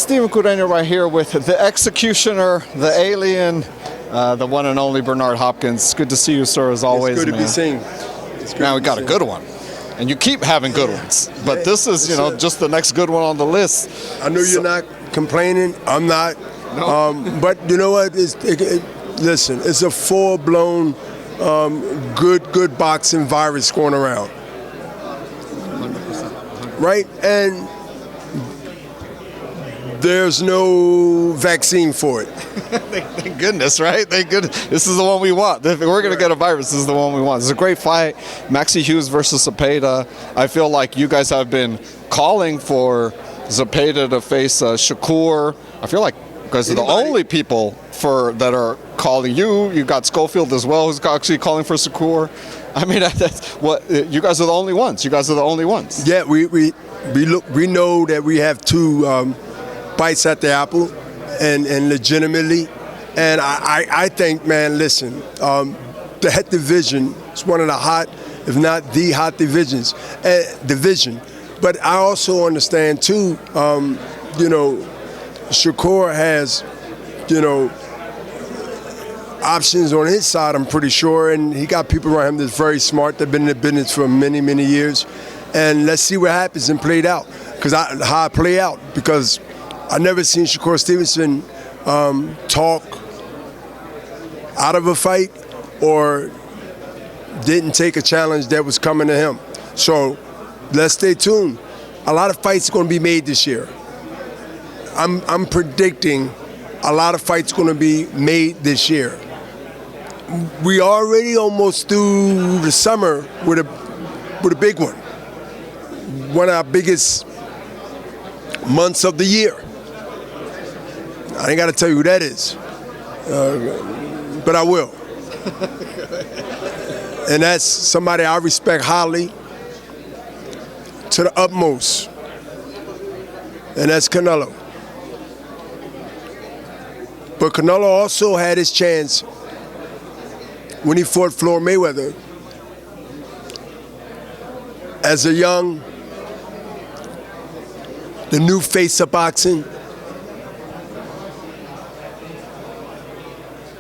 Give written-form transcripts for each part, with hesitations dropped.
Steven Cureño right here with the executioner, the alien, the one and only Bernard Hopkins. Good to see you, sir, as always, It's good man. to be seen. Now we got a good one. And you keep having good ones. But this is, just the next good one on the list. I know you're not complaining. I'm not. No. But you know what? Listen, it's a full-blown good boxing virus going around. 100%. Right? And there's no vaccine for it. Thank goodness, right? Thank goodness. This is the one we want. If we're going to get a virus, this is the one we want. It's a great fight. Maxie Hughes versus Zepeda. I feel like you guys have been calling for Zepeda to face Shakur. I feel like you guys are the only people that are calling you. You got Schofield as well, who's actually calling for Shakur. I mean, that's what you guys are the only ones. You guys are the only ones. Yeah, we know that we have two bites at the apple, and legitimately, and I think, man, listen, the head division is one of the hot, if not the hot division. But I also understand too, Shakur has, options on his side, I'm pretty sure, and he got people around him that's very smart. They've been in the business for many, many years, and let's see what happens and play it out. How I play out, because I never seen Shakur Stevenson talk out of a fight or didn't take a challenge that was coming to him. So let's stay tuned. A lot of fights are going to be made this year. I'm predicting a lot of fights going to be made this year. We already almost through the summer with a big one. One of our biggest months of the year. I ain't got to tell you who that is, but I will. And that's somebody I respect highly to the utmost, and that's Canelo. But Canelo also had his chance when he fought Floyd Mayweather as a the new face of boxing.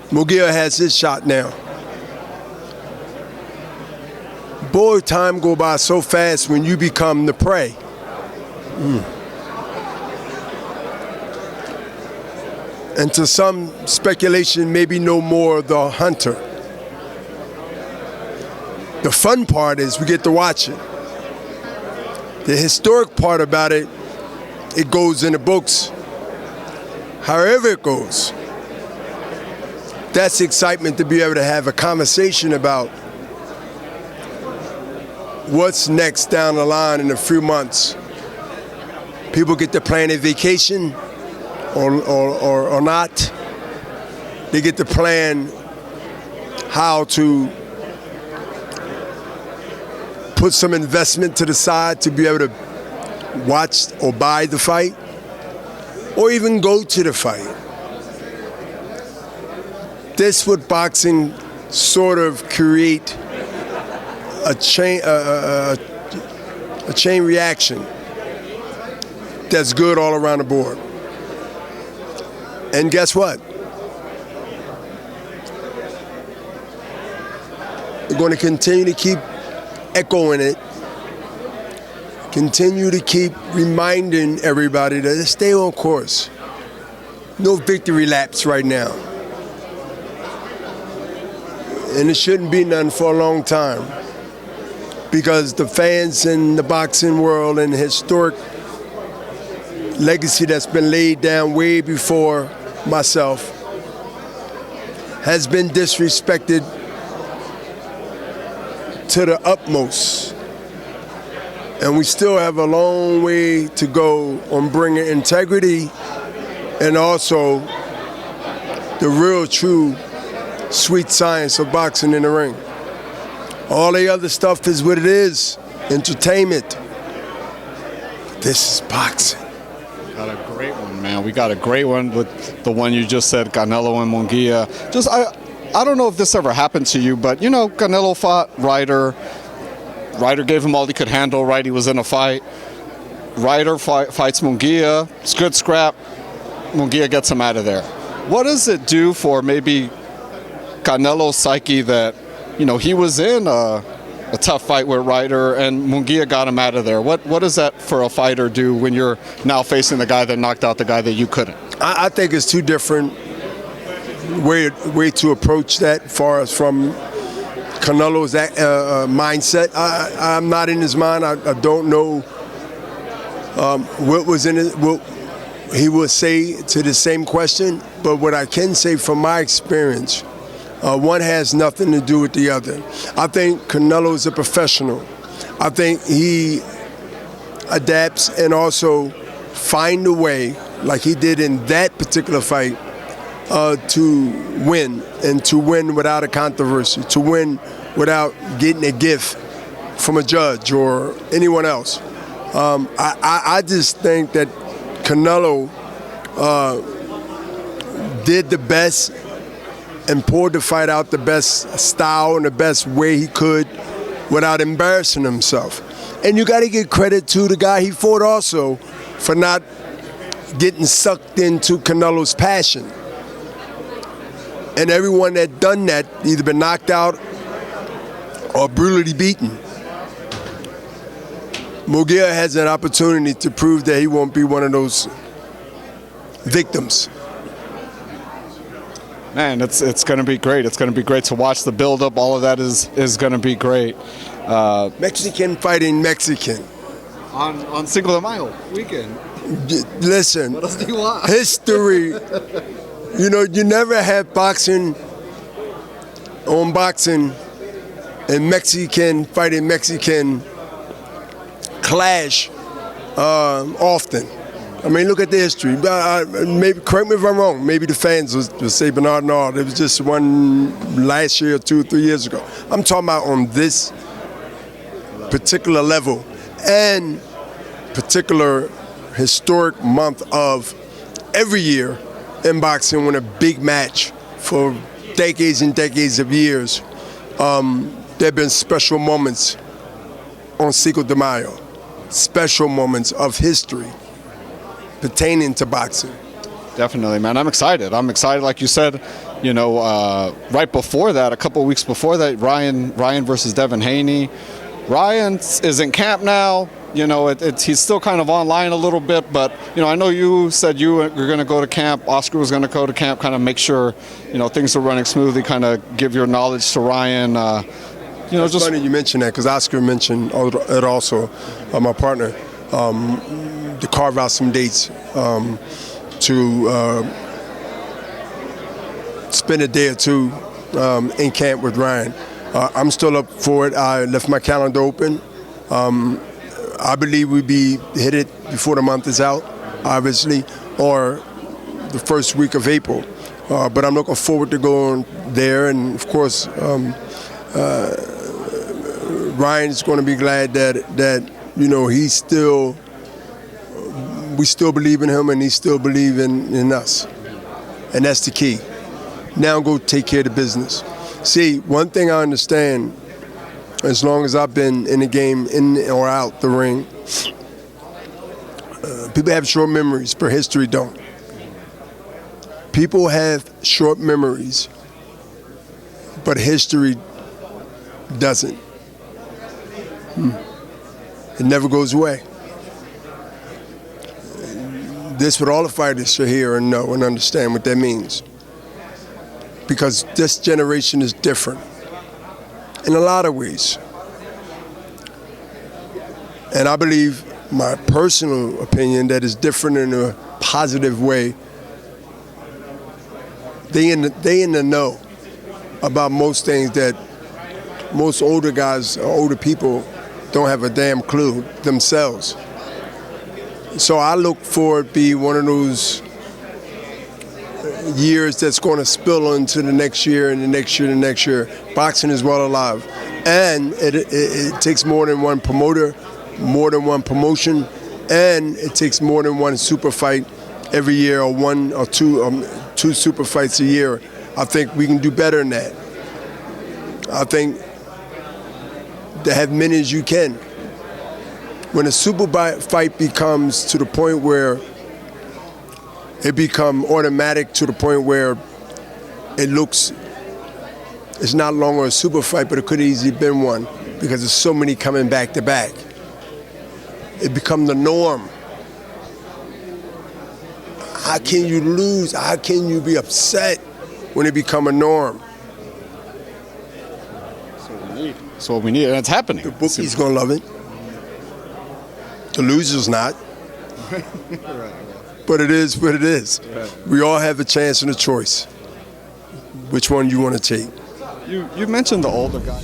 Munguia has his shot now. Boy, time go by so fast when you become the prey. And to some speculation, maybe no more the hunter. The fun part is we get to watch it. The historic part about it, it goes in the books. However it goes. That's excitement to be able to have a conversation about what's next down the line in a few months. People get to plan a vacation or not. They get to plan how to put some investment to the side to be able to watch or buy the fight or even go to the fight. This would boxing sort of create a chain reaction that's good all around the board. And guess what? We're going to continue to keep echoing it, continue to keep reminding everybody that stay on course. No victory laps right now. And it shouldn't be none for a long time, because the fans in the boxing world and the historic legacy that's been laid down way before myself has been disrespected to the utmost. And we still have a long way to go on bringing integrity and also the real, true, sweet science of boxing in the ring. All the other stuff is what it is, entertainment. This is boxing. Got a great one, man. We got a great one with the one you just said, Canelo and Munguia. I don't know if this ever happened to you, but Canelo fought Ryder. Ryder gave him all he could handle, right? He was in a fight. Ryder fights Munguia. It's good scrap. Munguia gets him out of there. What does it do for maybe Canelo's psyche that, he was in a tough fight with Ryder and Munguia got him out of there? What does that for a fighter do when you're now facing the guy that knocked out the guy that you couldn't? I think it's two different way to approach that as far as from Canelo's mindset. I'm not in his mind. I don't know what was in it, what he would say to the same question. But what I can say from my experience, one has nothing to do with the other. I think Canelo is a professional. I think he adapts and also find a way, like he did in that particular fight, to win, and to win without a controversy, to win without getting a gift from a judge or anyone else. I just think that Canelo did the best and poured the fight out the best style and the best way he could without embarrassing himself. And you got to give credit to the guy he fought also for not getting sucked into Canelo's passion. And everyone that done that either been knocked out or brutally beaten. Munguia has an opportunity to prove that he won't be one of those victims. Man, it's going to be great. It's going to be great to watch the build-up. All of that is going to be great. Mexican fighting Mexican. On Cinco de Mayo weekend. Listen, what else do you want? History. You never have boxing on boxing and Mexican fighting Mexican clash often. I mean, look at the history. Maybe correct me if I'm wrong. Maybe the fans will say Bernard Nard. It was just one last year, 2 or 3 years ago. I'm talking about on this particular level and particular historic month of every year in boxing when a big match for decades and decades of years. There have been special moments on Cinco de Mayo, special moments of history pertaining to boxing. Definitely, man. I'm excited. Like you said, right before that, a couple of weeks before that, Ryan versus Devin Haney. Ryan is in camp now. He's still kind of online a little bit, but I know you said you were going to go to camp. Oscar was going to go to camp, kind of make sure things are running smoothly, kind of give your knowledge to Ryan. It's just funny you mentioned that because Oscar mentioned it also, my partner, to carve out some dates to spend a day or two in camp with Ryan. I'm still up for it. I left my calendar open. I believe we'd be hit it before the month is out, obviously, or the first week of April. But I'm looking forward to going there, and of course, Ryan's going to be glad that we still believe in him, and he still believes in us, and that's the key. Now go take care of the business. See, one thing I understand, as long as I've been in the game, in or out the ring, people have short memories, but history don't. People have short memories, but history doesn't. It never goes away. This what all the fighters should hear and know and understand what that means. Because this generation is different in a lot of ways. And I believe, my personal opinion, that is different in a positive way. They in the know about most things that most older guys or older people don't have a damn clue themselves. So I look for it to be one of those years that's going to spill into the next year and the next year and the next year. Boxing is well alive. And it takes more than one promoter, more than one promotion, and it takes more than one super fight every year, or one or two super fights a year. I think we can do better than that. I think to have many as you can. When a super fight becomes to the point where it become automatic to the point where it's not longer a super fight, but it could easily been one because there's so many coming back to back. It become the norm. How can you lose? How can you be upset when it become a norm? That's what we need, and it's happening. The bookie's gonna love it. The loser's not. But it is what it is. We all have a chance and a choice. Which one you want to take? You mentioned the older guy.